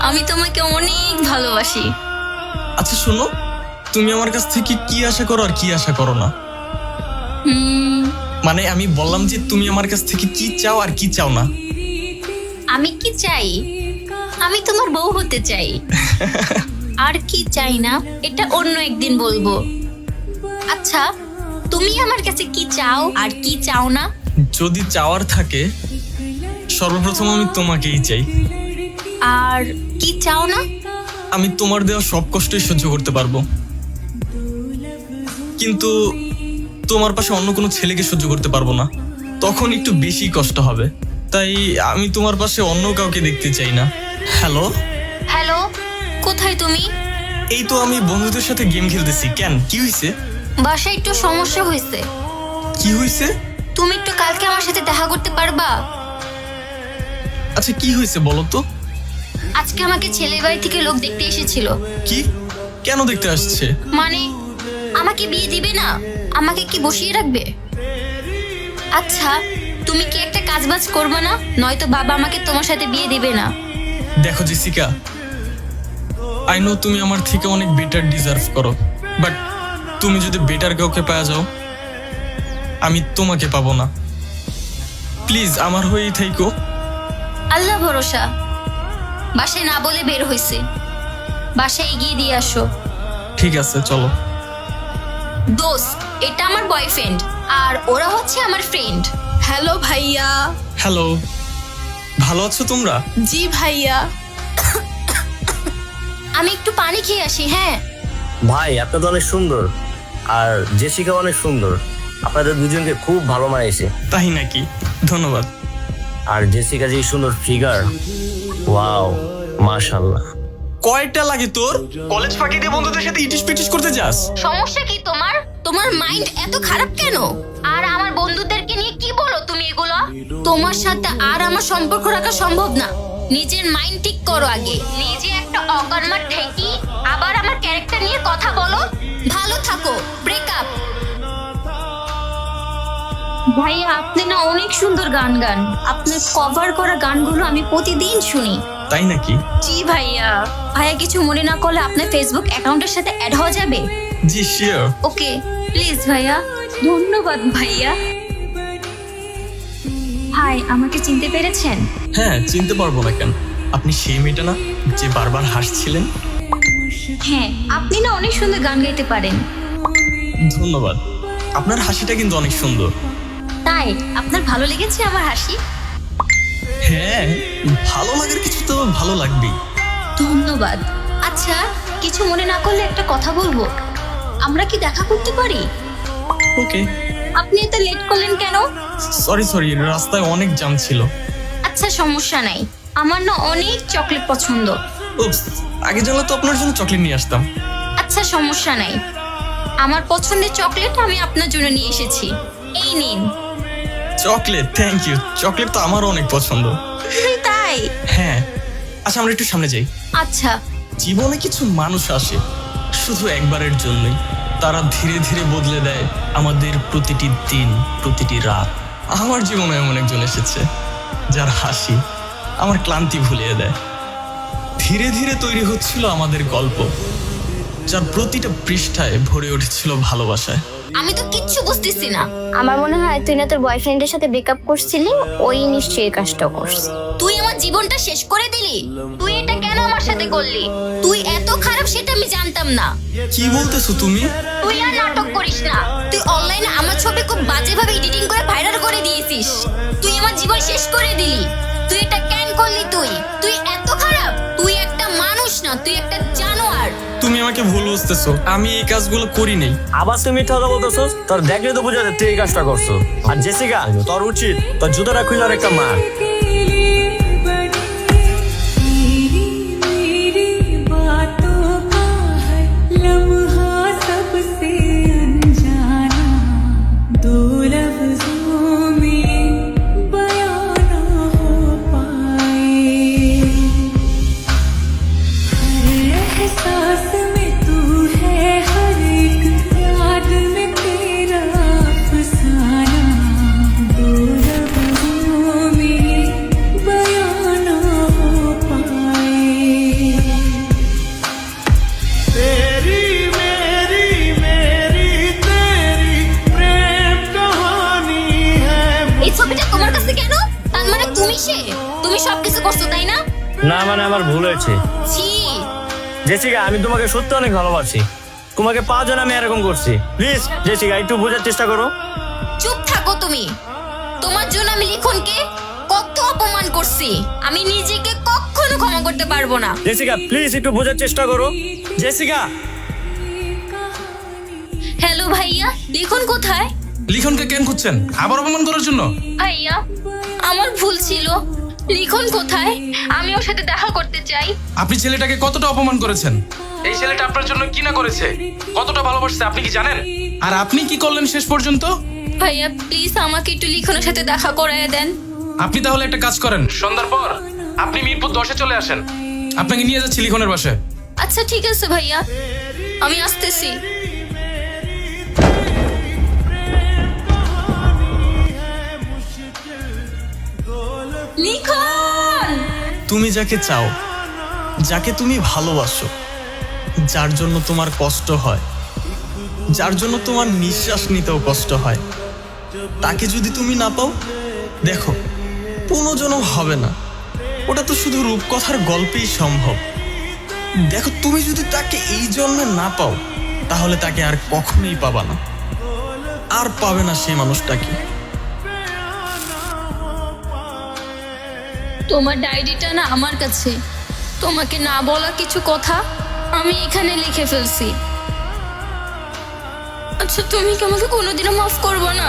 আমি তোমাকে অনেক ভালোবাসি। আচ্ছা শোনো, তুমি আমার কাছ থেকে কি আশা করো আর কি আশা করো না? মানে আমি বললাম যে তুমি আমার কাছ থেকে কি চাও আর কি চাও না। আমি কি চাই? আমি তোমার বউ হতে চাই। আর কি চাই না এটা অন্য একদিন বলবো। আচ্ছা, তুমি আমার কাছে কি চাও আর কি চাও না? যদি চাওয়ার থাকে, সর্বপ্রথম আমি তোমাকেই চাই। আর কি চাও না? আমি তোমার দেওয়া সব কষ্টই সহ্য করতে পারবো, কিন্তু তোমার পাশে অন্য কোনো ছেলেকে সহ্য করতে পারবো না। তখন একটু বেশি কষ্ট হবে। তাই আমি তোমার পাশে অন্য কাউকে দেখতে চাই না। হ্যালো হ্যালো, কোথায় তুমি? এই তো আমি বন্ধুদের সাথে গেম খেলতেছি। কেন, কি হয়েছে? বাসায় একটু সমস্যা হয়েছে। কি হয়েছে? তুমি একটু কালকে আমার সাথে দেখা করতে পারবা? আচ্ছা কি হয়েছে বলো তো। আজকে আমাকে ছেলের বাড়ি থেকে লোক দেখতে এসেছিল। কি? কেন দেখতে আসছে? মানে আমাকে বিয়ে দিবে না? আমাকে কি বসিয়ে রাখবে? আচ্ছা, তুমি কি একটা কাজবাজ করবে না? নয়তো বাবা আমাকে তোমার সাথে বিয়ে দিবে না। দেখো জেসিকা, আই নো তুমি আমার থেকে অনেক বেটার ডিজার্ভ করো, বাট তুমি যদি বেটার কাউকে পাওয়া যাও, আমি তোমাকে পাবো না। প্লিজ আমার হয়েই থাইকো। আল্লাহ ভরসা। বাসায় না বলে বের হইছে, বাসায় এগিয়ে দিয়ে আসো। ঠিক আছে চলো। দোস্ত, এটা আমার বয়ফ্রেন্ড আর ওরা হচ্ছে আমার ফ্রেন্ড। হ্যালো ভাইয়া। হ্যালো, ভালো আছো তোমরা? জি ভাইয়া। আমি একটু পানি খেয়ে আসি। হ্যাঁ ভাই আপনি তো অনেক সুন্দর, আর জেসিকা অনেক সুন্দর। আপনাদের দুজনকে খুব ভালো মানিয়েছে। তাই নাকি? ধন্যবাদ। আর জেসিকা যে সুন্দর ফিগার, ওয়াও, মাশাআল্লাহ। কয়টা লাগে তোর? কলেজ ফাঁকি দিয়ে বন্ধুদের সাথে ইটিস পিটিস করতে যাস? সমস্যা কি তোমার? তোমার মাইন্ড এত খারাপ কেন? আর আমার বন্ধুদেরকে নিয়ে কি বলো তুমি এগুলো? তোমার সাথে আর আমার সম্পর্ক রাখা সম্ভব না। নিজের মাইন্ড ঠিক করো আগে। নিজে একটা অকর্মার ঠেকি আবার আমার ক্যারেক্টার নিয়ে কথা বলো। ভালো থাকো। ব্রেকআপ। ভাইয়া, আপনি না অনেক সুন্দর গান গান। আপনার কভার করা গানগুলো আমি প্রতিদিন শুনি। তাই নাকি? জি ভাইয়া। ভাইয়া কিছু মনে না করলে আপনার ফেসবুক অ্যাকাউন্টের সাথে অ্যাড হওয়া যাবে? জি শিওর। ওকে প্লিজ ভাইয়া। ধন্যবাদ ভাইয়া। হাই, আমাকে চিনতে পেরেছেন? হ্যাঁ, চিনতে পারবো না কেন? আপনি সেই মেয়েটা না যে বারবার হাসছিলেন? হ্যাঁ, আপনি না অনেক সুন্দর গান গাইতে পারেন। ধন্যবাদ। আপনার হাসিটা কিন্তু অনেক সুন্দর। তাই আপনার ভালো লেগেছে আমার হাসি? হ্যাঁ, ভালো লাগার কিছু তো ভালো লাগবেই। ধন্যবাদ। আচ্ছা, কিছু মনে না করলে একটা কথা বলবো। আমরা কি দেখা করতে পারি? ওকে। আপনি এত লেট করলেন কেন? সরি, রাস্তায় অনেক জ্যাম ছিল। আচ্ছা সমস্যা নাই। আমার না অনেক চকলেট পছন্দ। উপস, আগে জানলে তো আপনার জন্য চকলেট নিয়ে আসতাম। আচ্ছা সমস্যা নাই। আমার পছন্দের চকলেট আমি আপনার জন্য নিয়ে এসেছি। এই নিন। চকলেট? Thank you. চকলেট তো আমারও অনেক পছন্দ। তাই? হ্যাঁ। আচ্ছা আমরা একটু সামনে যাই। আচ্ছা। জীবনে কিছু মানুষ আসে শুধু একবারের জন্যই। তারা ধীরে ধীরে বদলে দেয় আমাদের প্রতিটি দিন, প্রতিটি রাত। আমার জীবনে এমন একজন এসেছে যার হাসি আমার ক্লান্তি ভুলিয়ে দেয়। ধীরে ধীরে তৈরি হচ্ছিল আমাদের গল্প, যার প্রতিটা পৃষ্ঠায় ভরে উঠেছিল ভালোবাসায়। আমি তো কিচ্ছু বুঝতেছি না। আমার মনে হয় তুই না তোর বয়ফ্রেন্ডের সাথে ব্রেকআপ করছিলি, ওই নিশ্চয়ই এই কাজটা করছে। তুই আমার জীবনটা শেষ করে দিলি। তুই এটা কেন আমার সাথে করলি? তুই এত খারাপ সেটা আমি জানতাম না। কি বলতেছো তুমি? তুই আর নাটক করিস না। তুই অনলাইনে আমার ছবি খুব বাজেভাবে এডিটিং করে ভাইরাল করে দিয়েছিস। তুই আমার জীবন শেষ করে দিলি। তুই এটা কেন করলি? তুই এত খারাপ। তুই একটা মানুষ না, তুই একটা জানোয়ার। তুমি আমাকে ভুল বুঝতেছো। আমি এই কাজগুলো করি নাই। আবার তুই মিথ্যা কথা বলতেছস? তোর দেখলে তো বোঝা যায় তুই এই কাজটা করছো। আর জেসিকা, তোর উচিত তোর জুতাটা খুলে আর একটা মার। না মানে আমার ভুল হয়েছে। ছি, জেসিকা, আমি তোমাকে সত্যি অনেক ভালোবাসি। তোমাকে পাওয়ার জন্য আমি এরকম করছি। প্লিজ জেসিকা, একটু বোঝার চেষ্টা করো। চুপ থাকো তুমি। তোমার জন্য আমি লিখনকে কত অপমান করছি, আমি নিজেকে কখনো ক্ষমা করতে পারবো না। জেসিকা প্লিজ একটু বোঝার চেষ্টা করো। জেসিকা, হ্যালো ভাইয়া, লিখন কোথায়? লিখনকে কেন খুঁজছেন? আবার অপমান করার জন্য? ভাইয়া, আমার ভুল ছিল। লিখন কোথায়? আমি ওর সাথে দেখা করতে চাই। আপনি ছেলেটাকে কতটা অপমান করেছেন? এই ছেলেটা আপনার জন্য কি না করেছে, কতটা ভালোবাসছে আপনি কি জানেন? আর আপনি কি করলেন শেষ পর্যন্ত? ভাইয়া প্লিজ আমাকে একটু লিখনের সাথে দেখা করায় দেন। আপনি তাহলে একটা কাজ করেন, সন্ধ্যার পর আপনি মিরপুর 10-এ চলে আসেন। আপনাকে নিয়ে যাচ্ছি লিখনের বাসায়। আচ্ছা ঠিক আছে ভাইয়া, আমি আসতেছি। লিখন, তুমি যাকে চাও, যাকে তুমি ভালোবাসো, যার জন্য তোমার কষ্ট হয়, যার জন্য তোমার নিঃশ্বাস নিতেও কষ্ট হয়, তাকে যদি তুমি না পাও, দেখো পুনর্জন্ম হবে না। ওটা তো শুধু রূপকথার গল্পেই সম্ভব। দেখো তুমি যদি তাকে এই জন্মে না পাও, তাহলে তাকে আর কখনোই পাবা না, আর পাবে না সেই মানুষটাকে। তোমার ডায়েরিটা না আমার কাছে। তোমাকে না বলা কিছু কথা আমি এখানে লিখে ফেলছি। আচ্ছা তুমি কি আমাকে কোনোদিনও মাফ করবো না?